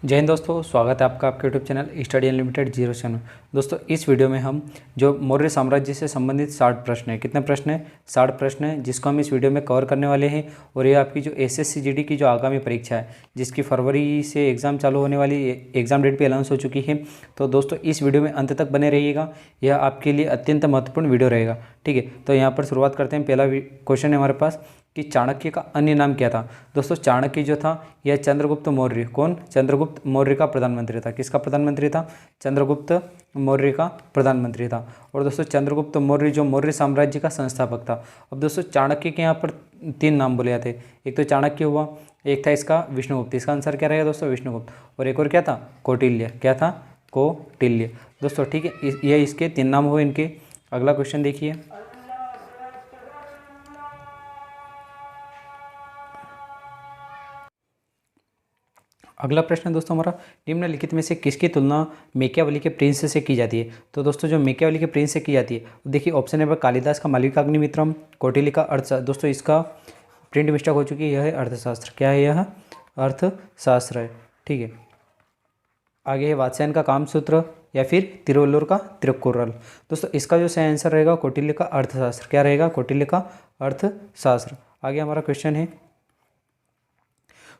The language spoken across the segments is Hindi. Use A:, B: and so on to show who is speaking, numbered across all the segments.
A: जय हिंद दोस्तों, स्वागत है आपका आपके यूट्यूब चैनल स्टडी अनलिमिटेड 0 में। दोस्तों इस वीडियो में हम जो मौर्य साम्राज्य से संबंधित 60 प्रश्न है, कितने प्रश्न है 60 प्रश्न है जिसको हम इस वीडियो में कवर करने वाले हैं। और ये आपकी जो एसएससी जीडी की जो आगामी परीक्षा है जिसकी फरवरी से एग्ज़ाम चालू होने वाली एग्ज़ाम डेट भी अनाउंस हो चुकी है। तो दोस्तों इस वीडियो में अंत तक बने रहिएगा, यह आपके लिए अत्यंत महत्वपूर्ण वीडियो रहेगा। ठीक है, तो यहाँ पर शुरुआत करते हैं। पहला क्वेश्चन है हमारे पास कि चाणक्य का अन्य नाम क्या था। दोस्तों चाणक्य जो था यह चंद्रगुप्त मौर्य, कौन? चंद्रगुप्त मौर्य का प्रधानमंत्री था। किसका प्रधानमंत्री था? चंद्रगुप्त मौर्य का प्रधानमंत्री था। और दोस्तों चंद्रगुप्त मौर्य जो मौर्य साम्राज्य का संस्थापक था। अब दोस्तों चाणक्य के यहाँ पर 3 नाम बोले जाते हैं। एक तो चाणक्य हुआ, एक था इसका विष्णुगुप्त। इसका आंसर क्या रहेगा दोस्तों? विष्णुगुप्त। और एक और क्या था? कौटिल्य। क्या था? कौटिल्य। दोस्तों ठीक है, ये इसके 3 नाम हुए इनके। अगला क्वेश्चन देखिए। अगला प्रश्न है दोस्तों हमारा, निम्नलिखित में से किसकी तुलना मेकियावली के प्रिंस से की जाती है। तो दोस्तों जो मेकियावली के प्रिंस से की जाती है, देखिए ऑप्शन नंबर कालिदास का मालविकाग्निमित्रम, कौटिल्य का अर्थशास्त्र। दोस्तों इसका प्रिंट मिस्टेक हो चुकी है, यह है अर्थशास्त्र। क्या है? यह अर्थशास्त्र है। ठीक है, आगे है वात्स्यायन का कामसूत्र या फिर तिरुवल्लुवर का तिरुक्कुरल। दोस्तों इसका जो सही आंसर रहेगा कौटिल्य का अर्थशास्त्र। क्या रहेगा? कौटिल्य का अर्थशास्त्र। आगे हमारा क्वेश्चन है,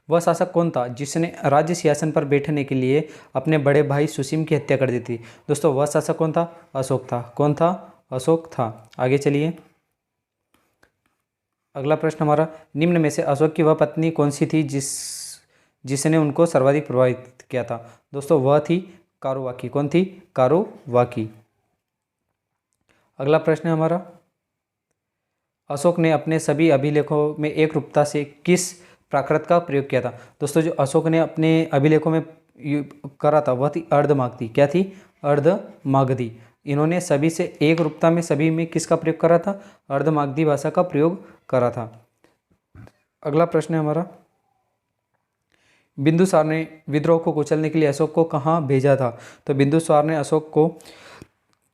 A: वह शासक कौन था जिसने राज्य सिंहासन पर बैठने के लिए अपने बड़े भाई सुसीम की हत्या कर दी थी। दोस्तों वह शासक कौन था? अशोक था। कौन था? अशोक था। आगे चलिए, अगला प्रश्न हमारा, निम्न में से अशोक की वह पत्नी कौन सी थी जिसने उनको सर्वाधिक प्रभावित किया था। दोस्तों वह थी कारुवाकी। कौन थी? कारुवाकी। अगला प्रश्न है हमारा, अशोक ने अपने सभी अभिलेखों में एक रूपता से किस प्राकृत का प्रयोग किया था। दोस्तों जो अशोक ने अपने अभिलेखों में करा था वह थी अर्धमागधी। क्या थी? अर्धमागधी। इन्होंने सभी से एक रूपता में सभी में किसका प्रयोग करा था? अर्धमागधी भाषा का प्रयोग करा था। अगला प्रश्न है हमारा, बिंदुसार ने विद्रोह को कुचलने के लिए अशोक को कहाँ भेजा था। तो बिंदुसार ने अशोक को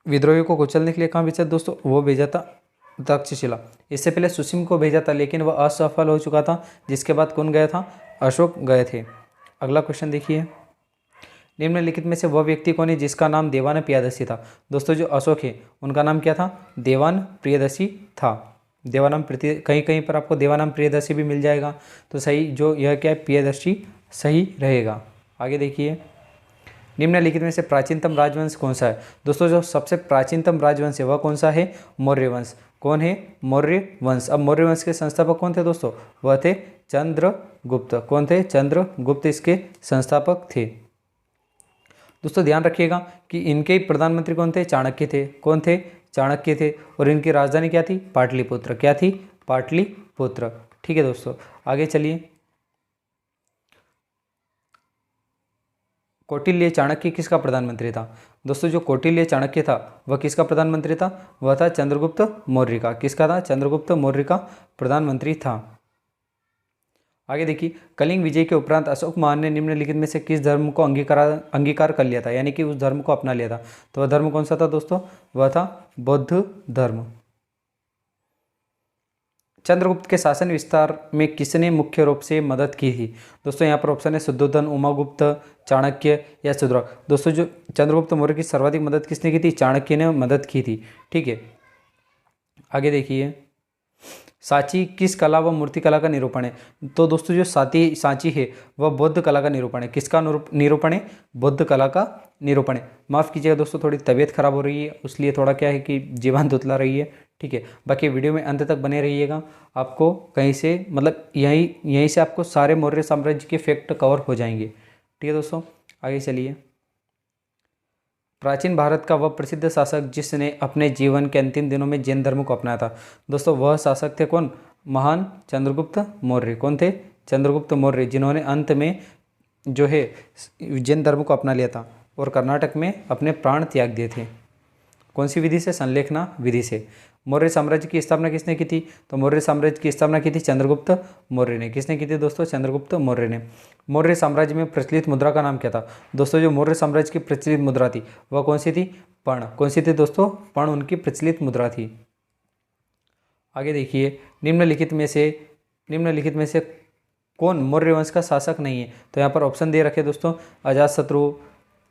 A: विद्रोहियों को कुचलने के लिए कहाँ भेजा दोस्तों? वो भेजा था तक्षशिला। इससे पहले सुसीम को भेजा था लेकिन वह असफल हो चुका था, जिसके बाद कौन गया था? अशोक गए थे। अगला क्वेश्चन देखिए, निम्नलिखित में से वह व्यक्ति कौन है जिसका नाम देवान प्रियदर्शी था। दोस्तों जो अशोक है उनका नाम क्या था? देवान प्रियदर्शी था। देवानाम कहीं कहीं पर आपको देवानाम प्रियदर्शी भी मिल जाएगा, तो सही जो यह क्या है? प्रियदर्शी सही रहेगा। आगे देखिए, निम्नलिखित में से प्राचीनतम राजवंश कौन सा है। दोस्तों जो सबसे प्राचीनतम राजवंश है वह कौन सा है? मौर्य वंश। कौन है? मौर्य वंश। अब मौर्य वंश के संस्थापक कौन थे दोस्तों? वह थे चंद्रगुप्त। कौन थे? चंद्रगुप्त इसके संस्थापक थे। दोस्तों ध्यान रखिएगा कि इनके प्रधानमंत्री कौन थे? चाणक्य थे। कौन थे? चाणक्य थे। और इनकी राजधानी क्या थी? पाटलिपुत्र। क्या थी? पाटलिपुत्र। ठीक है दोस्तों, आगे चलिए, कौटिल्य चाणक्य किसका प्रधानमंत्री था। दोस्तों जो कौटिल्य चाणक्य था वह किसका प्रधानमंत्री था? वह था चंद्रगुप्त मौर्य का। किसका था? चंद्रगुप्त मौर्य का प्रधानमंत्री था। आगे देखिए, कलिंग विजय के उपरांत अशोक महान ने निम्नलिखित में से किस धर्म को अंगीकार कर लिया था, यानी कि उस धर्म को अपना लिया था। तो वह धर्म कौन सा था दोस्तों? वह था बौद्ध धर्म। चंद्रगुप्त के शासन विस्तार में किसने मुख्य रूप से मदद की थी। दोस्तों यहाँ पर ऑप्शन है शुद्धोधन, उमागुप्त, चाणक्य या शूद्रक। दोस्तों जो चंद्रगुप्त मौर्य की सर्वाधिक मदद किसने की थी? चाणक्य ने मदद की थी। ठीक है, आगे देखिए, सांची किस कला व मूर्ति कला का निरूपण है। तो दोस्तों जो सांची है वह बौद्ध कला का निरूपण है। किसका निरूपण है? बौद्ध कला का निरूपण है। माफ़ कीजिएगा दोस्तों, थोड़ी तबीयत खराब हो रही है, इसलिए थोड़ा क्या है कि जीवान दुतला रही है। ठीक है, बाकी वीडियो में अंत तक बने रहिएगा। आपको कहीं से मतलब यहीं से आपको सारे मौर्य साम्राज्य के फैक्ट कवर हो जाएंगे। ठीक है दोस्तों, आगे चलिए, प्राचीन भारत का वह प्रसिद्ध शासक जिसने अपने जीवन के अंतिम दिनों में जैन धर्म को अपनाया था। दोस्तों वह शासक थे कौन? महान चंद्रगुप्त मौर्य। कौन थे? चंद्रगुप्त मौर्य, जिन्होंने अंत में जो है जैन धर्म को अपना लिया था और कर्नाटक में अपने प्राण त्याग दिए थे। कौन सी विधि से? संलेखना विधि से। मौर्य साम्राज्य की स्थापना किसने की थी? तो मौर्य साम्राज्य की स्थापना की थी चंद्रगुप्त मौर्य ने। किसने की थी दोस्तों? चंद्रगुप्त मौर्य ने। मौर्य साम्राज्य में प्रचलित मुद्रा का नाम क्या था। दोस्तों जो मौर्य साम्राज्य की प्रचलित मुद्रा थी वह कौन सी थी? पर्ण। कौन सी थी दोस्तों? पर्ण उनकी प्रचलित मुद्रा थी। आगे देखिए, निम्नलिखित में से कौन मौर्य वंश का शासक नहीं है? तो यहाँ पर ऑप्शन दे रखे दोस्तों, अजातशत्रु,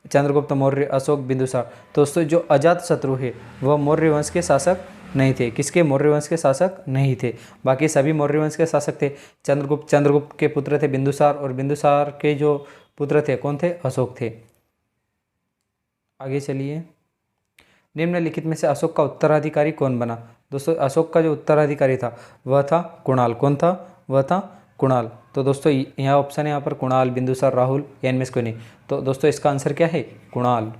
A: चंद्रगुप्त मौर्य, अशोक, बिंदुसार। तो दोस्तों जो अजातशत्रु है वह मौर्य वंश के शासक नहीं थे। किसके? मौर्य वंश के शासक नहीं थे। बाकी सभी मौर्य वंश के शासक थे। चंद्रगुप्त के पुत्र थे बिंदुसार, और बिंदुसार के जो पुत्र थे कौन थे? अशोक थे। आगे चलिए, निम्नलिखित में से अशोक का उत्तराधिकारी कौन बना? दोस्तों अशोक का जो उत्तराधिकारी था वह था कुणाल। कौन था? वह था कुणाल। तो दोस्तों यहाँ ऑप्शन है यहाँ पर कुणाल, बिंदुसार, राहुल या इनमें से कोई नहीं। तो दोस्तों इसका आंसर क्या है? कुणाल।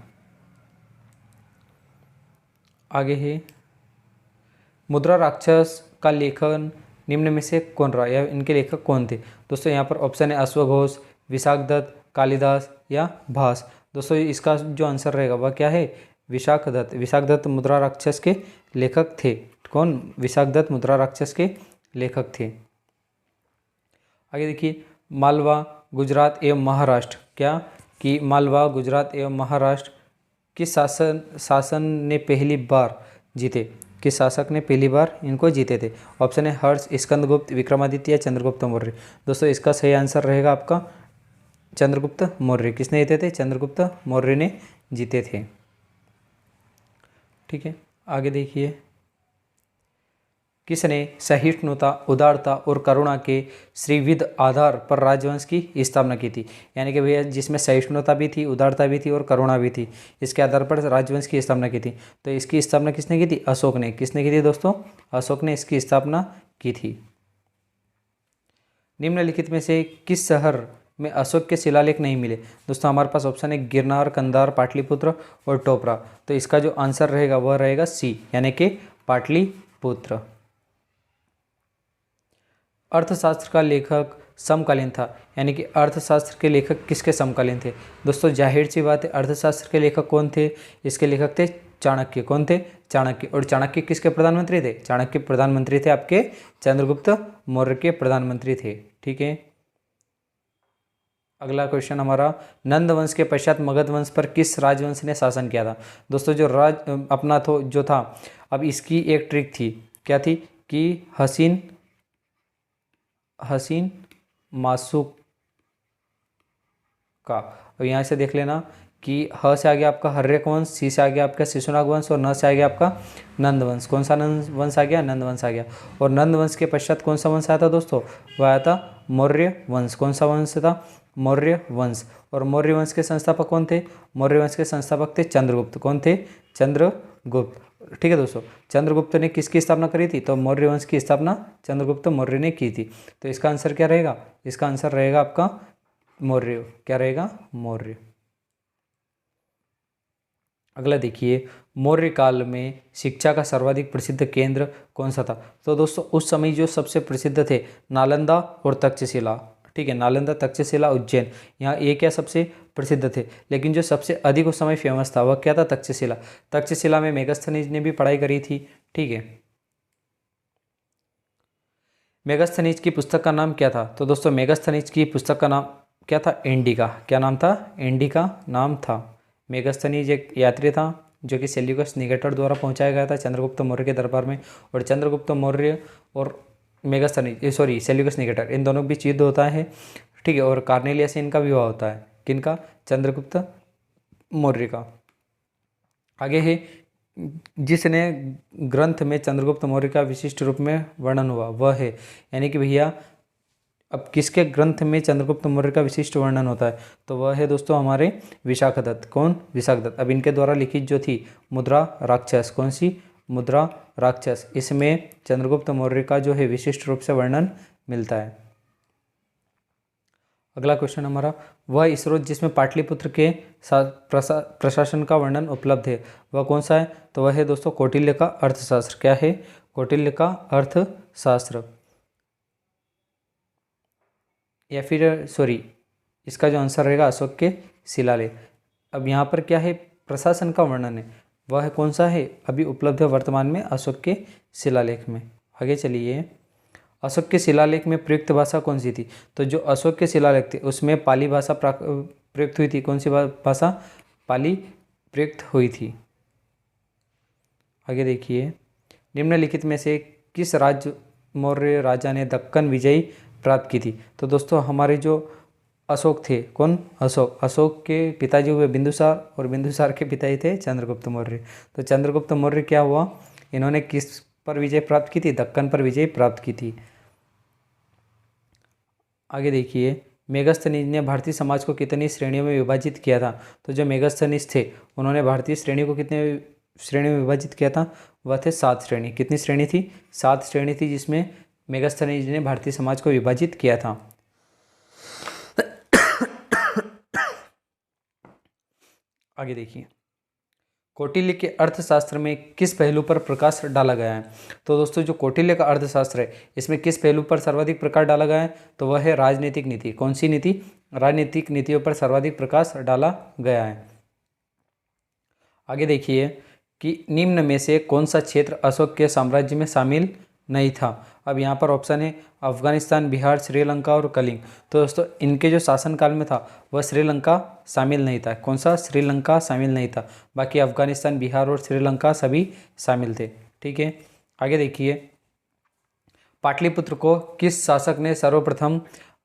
A: आगे है, मुद्रा राक्षस का लेखन निम्न में से कौन रहा, या इनके लेखक कौन थे? दोस्तों यहाँ पर ऑप्शन है अश्वघोष, विशाखदत्त, कालिदास या भास। दोस्तों इसका जो आंसर रहेगा वह क्या है? विशाखदत्त। विशाखदत्त मुद्रा राक्षस के लेखक थे। कौन? विशाखदत्त मुद्रा राक्षस के लेखक थे। आगे देखिए, मालवा, गुजरात एवं महाराष्ट्र, क्या कि मालवा, गुजरात एवं महाराष्ट्र किस शासन ने पहली बार जीते? किस शासक ने पहली बार इनको जीते थे? ऑप्शन है हर्ष, स्कंदगुप्त, विक्रमादित्य या चंद्रगुप्त मौर्य। दोस्तों इसका सही आंसर रहेगा आपका चंद्रगुप्त मौर्य। किसने जीते थे? चंद्रगुप्त मौर्य ने जीते थे। ठीक है, आगे देखिए, किसने सहिष्णुता, उदारता और करुणा के श्रीविध आधार पर राजवंश की स्थापना की थी? यानी कि भैया जिसमें सहिष्णुता भी थी, उदारता भी थी और करुणा भी थी, इसके आधार पर राजवंश की स्थापना की थी। तो इसकी स्थापना किसने की थी? अशोक ने। किसने की थी दोस्तों? अशोक ने इसकी स्थापना की थी। निम्नलिखित में से किस शहर में अशोक के शिलालेख नहीं मिले? दोस्तों हमारे पास ऑप्शन है गिरनार, कंधार, पाटलिपुत्र और टोपरा। तो इसका जो आंसर रहेगा वह रहेगा सी, यानी कि पाटलिपुत्र। अर्थशास्त्र का लेखक समकालीन था, यानी कि अर्थशास्त्र के लेखक किसके समकालीन थे? दोस्तों जाहिर सी बात है, अर्थशास्त्र के लेखक कौन थे? इसके लेखक थे चाणक्य। कौन थे? चाणक्य। और चाणक्य किसके प्रधानमंत्री थे? चाणक्य प्रधानमंत्री थे आपके चंद्रगुप्त मौर्य के प्रधानमंत्री थे। ठीक है, अगला क्वेश्चन हमारा, नंद वंश के पश्चात मगध वंश पर किस राजवंश ने शासन किया था? दोस्तों जो अपना जो था, अब इसकी एक ट्रिक थी, क्या थी कि हसीन मासूक का। अब यहाँ से देख लेना कि ह से आ गया आपका हर्यक वंश, सी से आ गया आपका शिशुनाग वंश और न से आ गया आपका नंद वंश। कौन सा नंद वंश आ गया? नंद वंश आ गया। और नंद वंश के पश्चात कौन सा वंश आया था दोस्तों? वह आया था मौर्य वंश। कौन सा वंश था? मौर्य वंश। और मौर्य वंश के संस्थापक कौन थे? मौर्य वंश के संस्थापक थे चंद्रगुप्त। कौन थे? चंद्रगुप्त। ठीक है दोस्तों, चंद्रगुप्त ने किसकी स्थापना करी थी? तो मौर्य वंश की स्थापना चंद्रगुप्त मौर्य ने की थी। तो इसका आंसर क्या रहेगा? इसका आंसर रहेगा आपका मौर्य। क्या रहेगा? मौर्य। अगला देखिए, मौर्य काल में शिक्षा का सर्वाधिक प्रसिद्ध केंद्र कौन सा था? तो दोस्तों उस समय जो सबसे प्रसिद्ध थे नालंदा और तक्षशिला। ठीक है, नालंदा, तक्षशिला, उज्जैन, यहाँ ये क्या सबसे प्रसिद्ध थे। लेकिन जो सबसे अधिक उस समय फेमस था वह क्या था? तक्षशिला। तक्षशिला में मेगास्थनीज ने भी पढ़ाई करी थी। ठीक है, मेगास्थनीज की पुस्तक का नाम क्या था? तो दोस्तों मेगास्थनीज की पुस्तक का नाम क्या था? इंडिका। क्या नाम था? इंडिका नाम था। मेगास्थनीज एक यात्री था जो कि सेल्यूकस निकेटर द्वारा पहुंचाया गया था चंद्रगुप्त मौर्य के दरबार में। और चंद्रगुप्त मौर्य और सेल्यूकस निकेटर, इन दोनों के बीच युद्ध होता है। ठीक है, और कार्नेलिया से इनका विवाह होता है। किनका? चंद्रगुप्त मौर्य का। आगे है, जिसने ग्रंथ में चंद्रगुप्त मौर्य का विशिष्ट रूप में वर्णन हुआ वह है, यानी कि भैया अब किसके ग्रंथ में चंद्रगुप्त मौर्य का विशिष्ट वर्णन होता है? तो वह है दोस्तों हमारे विशाखदत्त। कौन? विशाखदत्त। अब इनके द्वारा लिखित जो थी मुद्रा राक्षस, कौन सी? मुद्रा राक्षस, इसमें चंद्रगुप्त मौर्य का जो है विशिष्ट रूप से वर्णन मिलता है। अगला क्वेश्चन हमारा, वह स्रोत जिसमें पाटलिपुत्र के प्रशासन का वर्णन उपलब्ध है वह कौन सा है? तो वह है दोस्तों कौटिल्य का अर्थशास्त्र। क्या है? कौटिल्य का अर्थशास्त्र। या फिर इसका जो आंसर रहेगा अशोक के शिलालेख। अब यहाँ पर क्या है? प्रशासन का वर्णन है, वह कौन सा है? अभी उपलब्ध है वर्तमान में अशोक के शिलालेख में। आगे चलिए, अशोक के शिलालेख में प्रयुक्त भाषा कौन सी थी? तो जो अशोक के शिलालेख थे उसमें पाली भाषा प्रयुक्त हुई थी। कौन सी भाषा? पाली प्रयुक्त हुई थी। आगे देखिए, निम्नलिखित में से किस मौर्य राजा ने दक्कन विजय प्राप्त की थी। तो दोस्तों हमारे जो अशोक थे, कौन? अशोक। अशोक के पिताजी हुए बिंदुसार और बिंदुसार के पिताजी थे चंद्रगुप्त मौर्य। तो चंद्रगुप्त मौर्य क्या हुआ, इन्होंने किस पर विजय प्राप्त की थी? दक्कन पर विजय प्राप्त की थी। आगे देखिए, मेगस्थनीज ने भारतीय समाज को कितनी श्रेणियों में विभाजित किया था? तो जो मेगस्थनीज थे उन्होंने भारतीय श्रेणियों को कितने श्रेणियों में विभाजित किया था? वह थे 7 श्रेणी। कितनी श्रेणी थी? 7 श्रेणी थी जिसमें मेगस्थनीज ने भारतीय समाज को विभाजित किया था। आगे देखिए, कौटिल्य के अर्थशास्त्र में किस पहलू पर प्रकाश डाला गया है? तो दोस्तों जो कौटिल्य का अर्थशास्त्र है इसमें किस पहलू पर सर्वाधिक प्रकाश डाला गया है? तो वह है राजनीतिक नीति। कौन सी नीति? राजनीतिक नीतियों पर सर्वाधिक प्रकाश डाला गया है। आगे देखिए कि निम्न में से कौन सा क्षेत्र अशोक के साम्राज्य में शामिल नहीं था? अब यहाँ पर ऑप्शन है अफगानिस्तान, बिहार, श्रीलंका और कलिंग। तो दोस्तों इनके जो शासनकाल में था वह श्रीलंका शामिल नहीं था। कौन सा? श्रीलंका शामिल नहीं था। बाकी अफगानिस्तान, बिहार और श्रीलंका सभी शामिल थे। ठीक है, आगे देखिए, पाटलिपुत्र को किस शासक ने सर्वप्रथम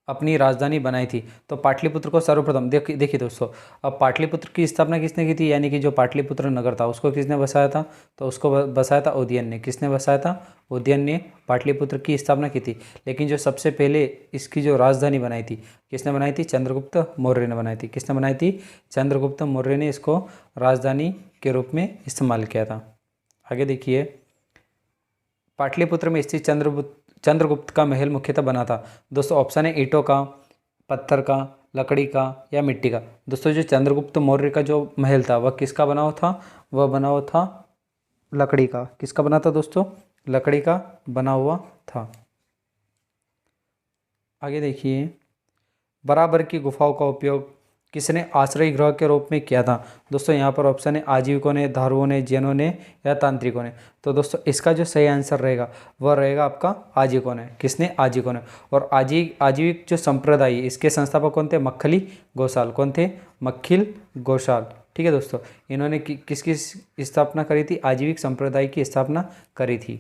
A: अपनी राजधानी बनाई थी? तो पाटलिपुत्र को सर्वप्रथम देखिए दोस्तों, अब पाटलिपुत्र की स्थापना किसने की थी? यानी कि जो पाटलिपुत्र नगर था उसको किसने बसाया था? तो उसको बसाया था उदयन ने। किसने बसाया था? उदयन ने पाटलिपुत्र की स्थापना की थी। लेकिन जो सबसे पहले इसकी जो राजधानी बनाई थी किसने बनाई थी? चंद्रगुप्त मौर्य ने बनाई थी। किसने बनाई थी? चंद्रगुप्त मौर्य ने इसको राजधानी के रूप में इस्तेमाल किया था। आगे देखिए, पाटलिपुत्र में स्थित चंद्रगुप्त का महल मुख्यतः बना था। दोस्तों ऑप्शन है ईंटों का, पत्थर का, लकड़ी का या मिट्टी का। दोस्तों जो चंद्रगुप्त मौर्य का जो महल था वह किसका बना हुआ था? वह बना हुआ था लकड़ी का। किसका बना था दोस्तों? लकड़ी का बना हुआ था। आगे देखिए, बराबर की गुफाओं का उपयोग किसने आश्रय गृह के रूप में किया था? दोस्तों यहाँ पर ऑप्शन है आजीविकों ने, धारुओं ने, जैनों ने या तांत्रिकों ने। तो दोस्तों इसका जो सही आंसर रहेगा वह रहेगा आपका आजीविकों ने। किसने? आजीविकों ने। और आजीविक जो संप्रदाय इसके संस्थापक कौन थे? मक्खली गोसाल। कौन थे? मक्खिल गोसाल। ठीक है दोस्तों, इन्होंने किसकी स्थापना करी थी? आजीविक संप्रदाय की स्थापना करी थी।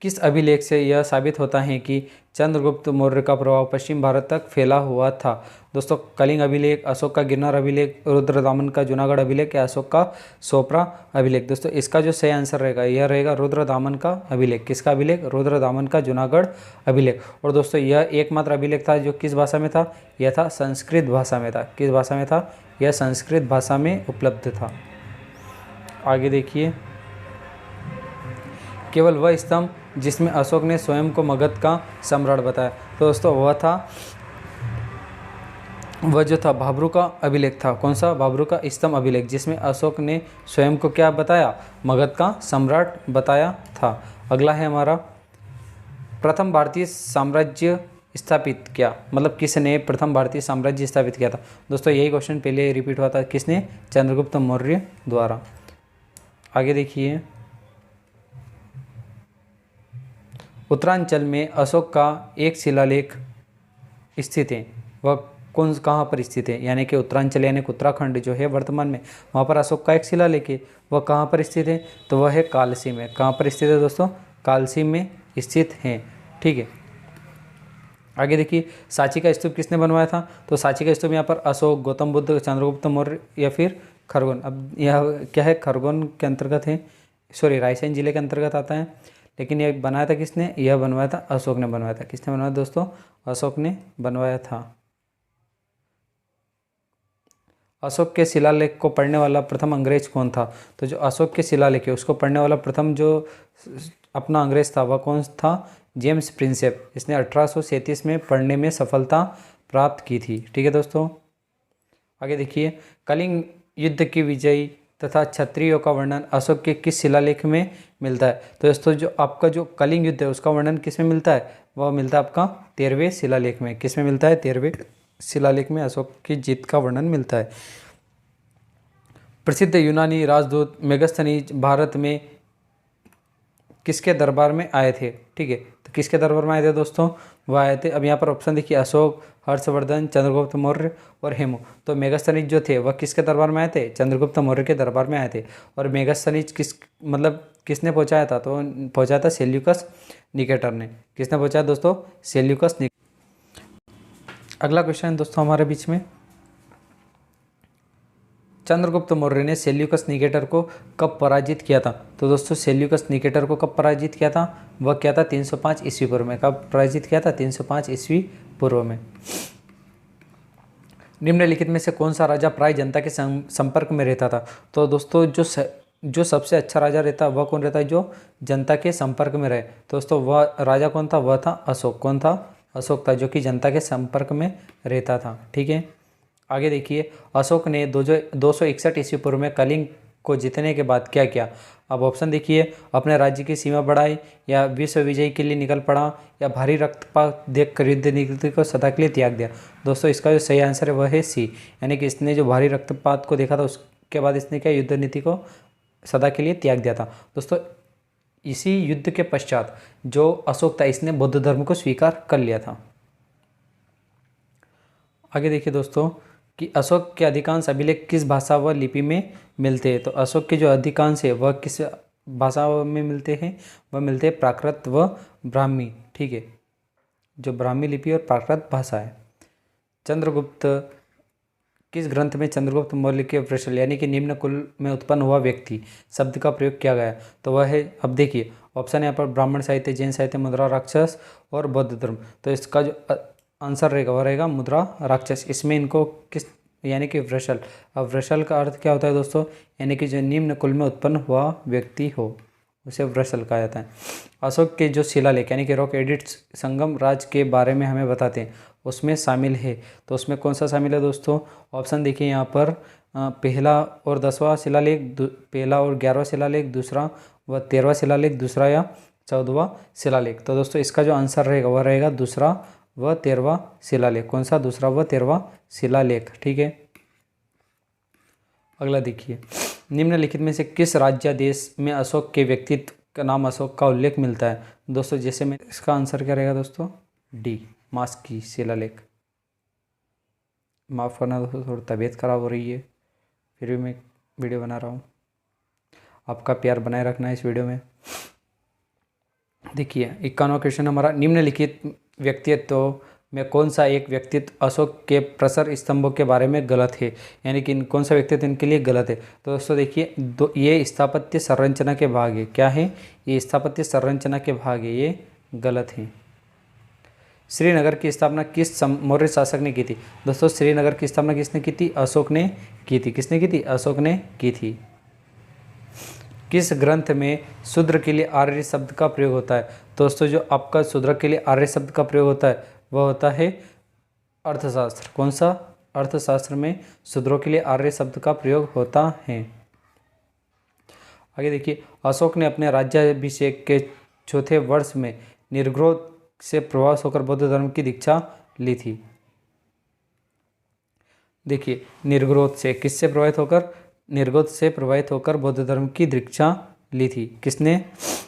A: किस अभिलेख से यह साबित होता है कि चंद्रगुप्त मौर्य का प्रभाव पश्चिम भारत तक फैला हुआ था? दोस्तों कलिंग अभिलेख, अशोक का गिरनार अभिलेख, रुद्रदामन का जूनागढ़ अभिलेख या अशोक का सोपरा अभिलेख? दोस्तों इसका जो सही आंसर रहेगा यह रहेगा रुद्रदामन का अभिलेख। किसका अभिलेख? रुद्रदामन का जूनागढ़ अभिलेख। और दोस्तों यह एकमात्र अभिलेख था जो किस भाषा में था? यह था संस्कृत भाषा में था। किस भाषा में था? यह संस्कृत भाषा में उपलब्ध था। आगे देखिए, केवल वह स्तंभ जिसमें अशोक ने स्वयं को मगध का सम्राट बताया। तो दोस्तों वह जो था भाब्रू का अभिलेख था। कौन सा? भाब्रू का स्तंभ अभिलेख, जिसमें अशोक ने स्वयं को क्या बताया? मगध का सम्राट बताया था। अगला है हमारा, प्रथम भारतीय साम्राज्य स्थापित किया, मतलब किसने प्रथम भारतीय साम्राज्य स्थापित किया था? दोस्तों यही क्वेश्चन पहले रिपीट हुआ था। किसने? चंद्रगुप्त मौर्य द्वारा। आगे देखिए, उत्तरांचल में अशोक का एक शिलालेख स्थित है। वह कहाँ पर स्थित है? यानी कि उत्तरांचल यानी कि उत्तराखंड जो है वर्तमान में, वहाँ पर अशोक का एक शिलालेख है। वह कहाँ पर स्थित है? तो वह है कालसी में। कहाँ पर स्थित है दोस्तों? कालसी में स्थित है। ठीक है, आगे देखिए, सांची का स्तूप किसने बनवाया था? तो सांची का स्तूप यहाँ पर अशोक, गौतम बुद्ध, चंद्रगुप्त मौर्य या फिर खरगोन। अब यह क्या है? खरगोन के अंतर्गत है, सॉरी रायसेन जिले के अंतर्गत आता है। लेकिन यह बनाया था किसने? यह बनवाया था अशोक ने बनवाया था। किसने बनवाया दोस्तों? अशोक ने बनवाया था। अशोक के शिलालेख को पढ़ने वाला प्रथम अंग्रेज कौन था? तो जो अशोक के शिलालेख है उसको पढ़ने वाला प्रथम जो अपना अंग्रेज था वह कौन था? James Prinsep. इसने 1837 में पढ़ने में सफलता प्राप्त की थी। ठीक है दोस्तों, आगे देखिए, कलिंग युद्ध की विजयी तथा क्षत्रियों का वर्णन अशोक के किस शिलालेख में मिलता है? तो दोस्तों जो आपका जो कलिंग युद्ध है उसका वर्णन किस में मिलता है? वह मिलता है आपका 13वें शिलालेख में। किस में मिलता है? 13वें शिलालेख में अशोक की जीत का वर्णन मिलता है। प्रसिद्ध यूनानी राजदूत मेगस्थनीज भारत में किसके दरबार में आए थे? ठीक है, तो किसके दरबार में आए थे दोस्तों? वह आए थे। अब यहाँ पर ऑप्शन देखिए, अशोक, हर्षवर्धन, चंद्रगुप्त मौर्य और हेमू। तो मेगास्थनीज जो थे वह किसके दरबार में आए थे? चंद्रगुप्त मौर्य के दरबार में आए थे। और मेगास्थनीज किसने पहुंचाया था? तो पहुंचाया था सेल्यूकस निकेटर ने। किसने पहुंचाया दोस्तों? Seleucus Nicator. अगला क्वेश्चन दोस्तों हमारे बीच में, चंद्रगुप्त मौर्य ने सेल्यूकस निकेटर को कब पराजित किया था? तो दोस्तों सेल्यूकस निकेटर को कब पराजित किया था? वह क्या था? 305 ईस्वी पूर्व में। कब पराजित किया था? 305 ईस्वी पूर्व में। निम्नलिखित में से कौन सा राजा प्राय जनता के संपर्क में रहता था? तो दोस्तों जो सबसे अच्छा राजा रहता वह कौन रहता है? जो जनता के संपर्क में रहे। तो दोस्तों वह राजा कौन था? वह था अशोक। कौन था? अशोक था, जो कि जनता के संपर्क में रहता था। ठीक है, आगे देखिए, अशोक ने 261 ईस्वी पूर्व में कलिंग को जीतने के बाद क्या किया? अब ऑप्शन देखिए, अपने राज्य की सीमा बढ़ाई, या विश्व विजय के लिए निकल पड़ा, या भारी रक्तपात देख कर युद्ध नीति को सदा के लिए त्याग दिया। दोस्तों इसका जो सही आंसर है वह है सी, यानी कि इसने जो भारी रक्तपात को देखा था उसके बाद इसने क्या? युद्ध नीति को सदा के लिए त्याग दिया था। दोस्तों इसी युद्ध के पश्चात जो अशोक था इसने बौद्ध धर्म को स्वीकार कर लिया था। आगे देखिए दोस्तों कि अशोक के अधिकांश अभिलेख किस भाषा व लिपि में मिलते हैं? तो अशोक के जो अधिकांश है वह किस भाषा में मिलते हैं? वह मिलते हैं प्राकृत व ब्राह्मी। ठीक है, जो ब्राह्मी लिपि और प्राकृत भाषा है। चंद्रगुप्त, किस ग्रंथ में चंद्रगुप्त मौर्य के वृषल यानी कि निम्न कुल में उत्पन्न हुआ व्यक्ति शब्द का प्रयोग किया गया? तो वह है, अब देखिए ऑप्शन यहाँ पर ब्राह्मण साहित्य, जैन साहित्य, मुद्रा राक्षस और बौद्ध धर्म। तो इसका जो आंसर रहेगा वह रहेगा मुद्रा राक्षस। इसमें इनको किस यानी कि वृषल। अब वृषल का अर्थ क्या होता है दोस्तों? यानी कि जो निम्न कुल में उत्पन्न हुआ व्यक्ति हो उसे वृषल कहा जाता है। अशोक के जो शिलालेख यानी कि रॉक एडिट्स संगम राज के बारे में हमें बताते हैं उसमें शामिल है। तो उसमें कौन सा शामिल है दोस्तों? ऑप्शन देखिए यहाँ पर, पहला और 10वां शिलालेख, पहला और 11वां शिलालेख, दूसरा व 13वां शिलालेख, दूसरा या 14वां शिलालेख। तो दोस्तों इसका जो आंसर रहेगा वह रहेगा दूसरा व 13वां शिलालेख। कौन सा? दूसरा व 13वां शिलालेख। ठीक है, अगला देखिए, निम्नलिखित में से किस राज्यादेश में अशोक के व्यक्तित्व का नाम अशोक का उल्लेख मिलता है? दोस्तों जैसे में इसका आंसर क्या रहेगा दोस्तों? डी, मास्की शिलालेख। माफ़ करना दोस्तों, थोड़ी तबीयत खराब हो रही है, फिर भी मैं वीडियो बना रहा हूँ। आपका प्यार बनाए रखना है इस वीडियो में। देखिए 51वां क्वेश्चन हमारा, निम्नलिखित व्यक्तित्व में कौन सा एक व्यक्तित्व अशोक के प्रसर स्तंभों के बारे में गलत है? यानी कि कौन सा व्यक्तित्व इनके लिए गलत है? तो दोस्तों देखिए, ये स्थापत्य संरचना के भाग है। क्या है? ये स्थापत्य संरचना के भाग है, ये गलत है। श्रीनगर की स्थापना किस मौर्य शासक ने की थी? दोस्तों श्रीनगर की स्थापना किसने की थी? अशोक ने की थी। किसने की थी? अशोक ने की थी। किस ग्रंथ में शूद्र के लिए आर्य शब्द का प्रयोग होता है? दोस्तों जो आपका शूद्र के लिए आर्य शब्द का प्रयोग होता है वह होता है अर्थशास्त्र। कौन सा? अर्थशास्त्र में शूद्रों के लिए आर्य शब्द का प्रयोग होता है। आगे देखिए, अशोक ने अपने राज्याभिषेक के चौथे वर्ष में निर्ग्रोध से प्रभावित होकर बौद्ध धर्म की दीक्षा ली थी। देखिए निर्ग्रोध से, किससे प्रभावित होकर? निर्ग्रोध से प्रभावित होकर बौद्ध धर्म की दीक्षा ली थी। किसने?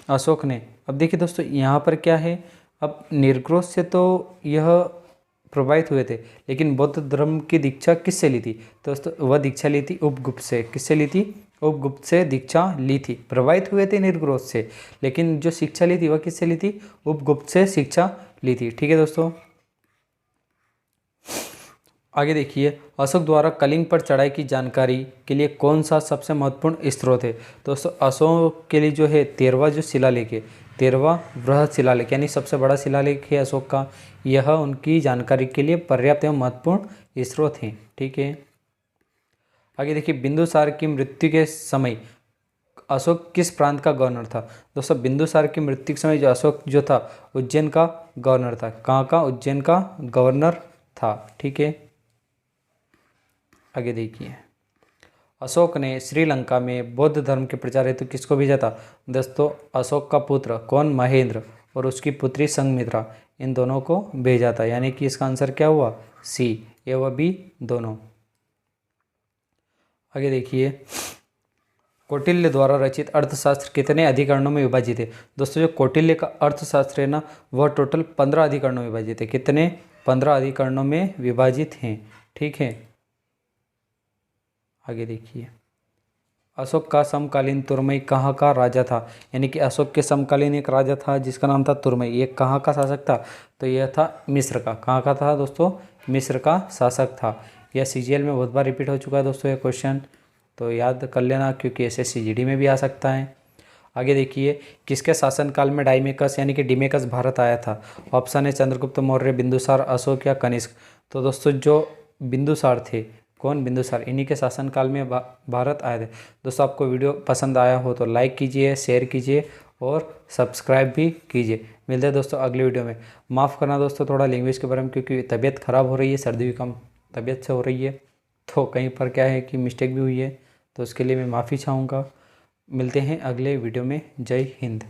A: अशोक ने। अब देखिए दोस्तों यहाँ पर क्या है, अब निर्ग्रोध से तो यह प्रभावित हुए थे, लेकिन बौद्ध धर्म की दीक्षा किससे ली थी? तो दोस्तों वह दीक्षा ली थी उपगुप्त से। किससे ली थी? उपगुप्त से दीक्षा ली थी। प्रभावित हुए थे निर्ग्रोध से, लेकिन जो शिक्षा ली थी वह किससे ली थी? उपगुप्त से शिक्षा ली थी। ठीक है दोस्तों, आगे देखिए, अशोक द्वारा कलिंग पर चढ़ाई की जानकारी के लिए कौन सा सबसे महत्वपूर्ण स्रोत है? दोस्तों अशोक के लिए जो है 13वां जो शिलालेख है, 13वां बृहद शिलालेख यानी सबसे बड़ा शिलालेख है अशोक का, यह उनकी जानकारी के लिए पर्याप्त एवं महत्वपूर्ण स्रोत है। ठीक है, आगे देखिए, बिंदुसार की मृत्यु के समय अशोक किस प्रांत का गवर्नर था? दोस्तों बिंदुसार की मृत्यु के समय जो अशोक जो था उज्जैन का गवर्नर था। कहाँ का? उज्जैन का गवर्नर था। ठीक है, आगे देखिए, अशोक ने श्रीलंका में बौद्ध धर्म के प्रचार हेतु किसको भेजा था? दोस्तों अशोक का पुत्र कौन? महेंद्र, और उसकी पुत्री संघमित्रा, इन दोनों को भेजा था। यानी कि इसका आंसर क्या हुआ? सी, ए व बी दोनों। आगे देखिए, कौटिल्य द्वारा रचित अर्थशास्त्र कितने अधिकरणों में विभाजित है? दोस्तों जो कौटिल्य का अर्थशास्त्र है ना, वह टोटल 15 अधिकरणों में विभाजित है। कितने? 15 अधिकरणों में विभाजित हैं। ठीक है, आगे देखिए। अशोक का समकालीन तुर्मई कहाँ का राजा था? यानी कि अशोक के समकालीन एक राजा था जिसका नाम था तुर्मई। ये कहाँ का शासक था? तो यह था मिस्र का। कहाँ का था दोस्तों? मिस्र का शासक था। यह सीजीएल में बहुत बार रिपीट हो चुका है दोस्तों ये क्वेश्चन, तो याद कर लेना क्योंकि एसएससी जीडी में भी आ सकता है। आगे देखिए, किसके शासनकाल में डाइमेकस यानी कि डिमेकस भारत आया था? ऑप्शन है चंद्रगुप्त मौर्य, बिंदुसार, अशोक या कनिष्क। तो दोस्तों जो बिंदुसार थे, कौन? बिंदुसार, इन्हीं के शासनकाल में भारत आए थे। दोस्तों आपको वीडियो पसंद आया हो तो लाइक कीजिए, शेयर कीजिए और सब्सक्राइब भी कीजिए। मिलते हैं दोस्तों अगले वीडियो में। माफ़ करना दोस्तों थोड़ा लैंग्वेज के बारे में, क्योंकि तबीयत ख़राब हो रही है, सर्दी जुकाम तबीयत से हो रही है, तो कहीं पर क्या है कि मिस्टेक भी हुई है, तो उसके लिए मैं माफ़ी चाहूँगा। मिलते हैं अगले वीडियो में। जय हिंद।